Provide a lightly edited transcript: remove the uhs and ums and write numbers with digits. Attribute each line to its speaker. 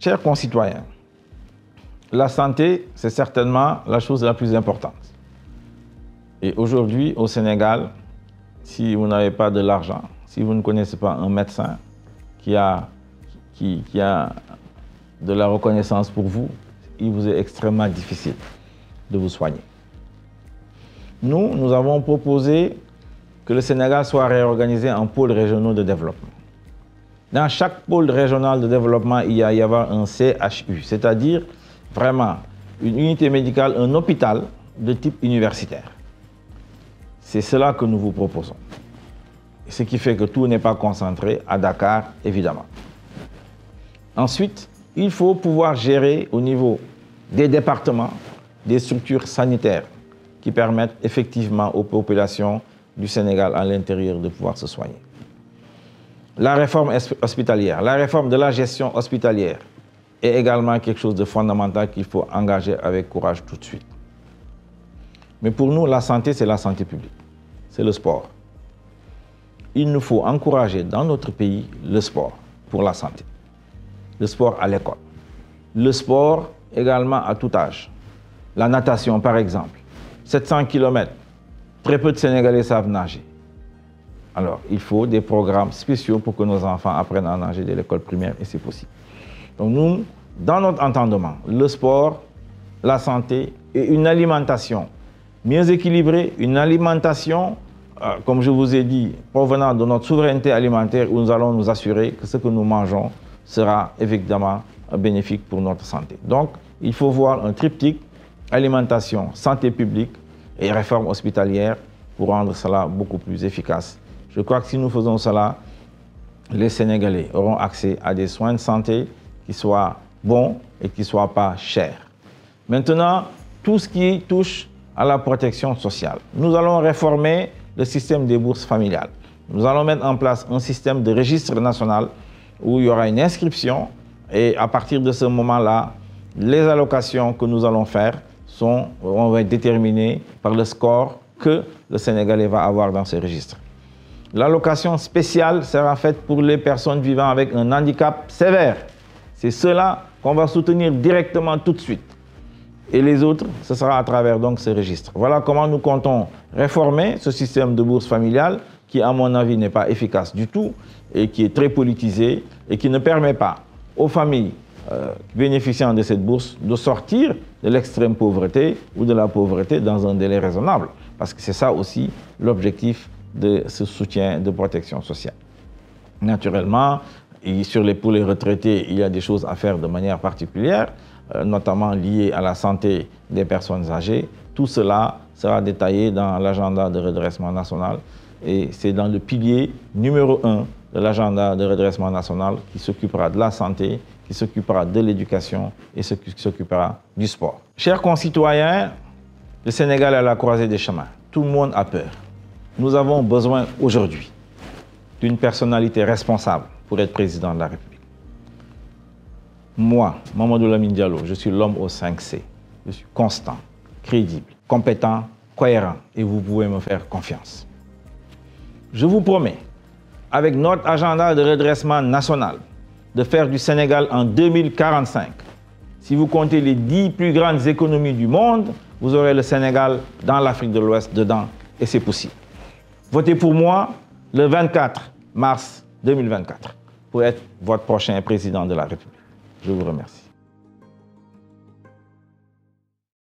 Speaker 1: Chers concitoyens, la santé, c'est certainement la chose la plus importante. Et aujourd'hui, au Sénégal, si vous n'avez pas de l'argent, si vous ne connaissez pas un médecin qui a de la reconnaissance pour vous, il vous est extrêmement difficile de vous soigner. Nous avons proposé que le Sénégal soit réorganisé en pôles régionaux de développement. Dans chaque pôle régional de développement, il y a y avoir un CHU, c'est-à-dire vraiment une unité médicale, un hôpital de type universitaire. C'est cela que nous vous proposons. Ce qui fait que tout n'est pas concentré à Dakar, évidemment. Ensuite, il faut pouvoir gérer au niveau des départements des structures sanitaires qui permettent effectivement aux populations du Sénégal à l'intérieur de pouvoir se soigner. La réforme hospitalière, la réforme de la gestion hospitalière est également quelque chose de fondamental qu'il faut engager avec courage tout de suite. Mais pour nous, la santé, c'est la santé publique, c'est le sport. Il nous faut encourager dans notre pays le sport pour la santé. Le sport à l'école. Le sport également à tout âge. La natation, par exemple. 700 km, très peu de Sénégalais savent nager. Alors, il faut des programmes spéciaux pour que nos enfants apprennent à nager dès l'école primaire, et c'est possible. Donc nous, dans notre entendement, le sport, la santé et une alimentation mieux équilibrée, une alimentation, comme je vous ai dit, provenant de notre souveraineté alimentaire, où nous allons nous assurer que ce que nous mangeons sera évidemment bénéfique pour notre santé. Donc, il faut voir un triptyque, alimentation, santé publique et réforme hospitalière pour rendre cela beaucoup plus efficace. Je crois que si nous faisons cela, les Sénégalais auront accès à des soins de santé qui soient bons et qui ne soient pas chers. Maintenant, tout ce qui touche à la protection sociale. Nous allons réformer le système des bourses familiales. Nous allons mettre en place un système de registre national où il y aura une inscription et à partir de ce moment-là, les allocations que nous allons faire vont être déterminées par le score que le Sénégalais va avoir dans ce registre. L'allocation spéciale sera faite pour les personnes vivant avec un handicap sévère. C'est cela qu'on va soutenir directement tout de suite. Et les autres, ce sera à travers donc ce registre. Voilà comment nous comptons réformer ce système de bourse familiale qui, à mon avis, n'est pas efficace du tout et qui est très politisé et qui ne permet pas aux familles bénéficiant de cette bourse de sortir de l'extrême pauvreté ou de la pauvreté dans un délai raisonnable. Parce que c'est ça aussi l'objectif de ce soutien de protection sociale. Naturellement, pour les retraités, il y a des choses à faire de manière particulière, notamment liées à la santé des personnes âgées. Tout cela sera détaillé dans l'agenda de redressement national et c'est dans le pilier numéro 1 de l'agenda de redressement national qui s'occupera de la santé, qui s'occupera de l'éducation et qui s'occupera du sport. Chers concitoyens, le Sénégal est à la croisée des chemins. Tout le monde a peur. Nous avons besoin aujourd'hui d'une personnalité responsable pour être président de la République. Moi, Mamadou Lamine Diallo, je suis l'homme aux 5C. Je suis constant, crédible, compétent, cohérent et vous pouvez me faire confiance. Je vous promets, avec notre agenda de redressement national, de faire du Sénégal en 2045. Si vous comptez les 10 plus grandes économies du monde, vous aurez le Sénégal dans l'Afrique de l'Ouest dedans et c'est possible. Votez pour moi le 24 mars 2024 pour être votre prochain président de la République. Je vous remercie.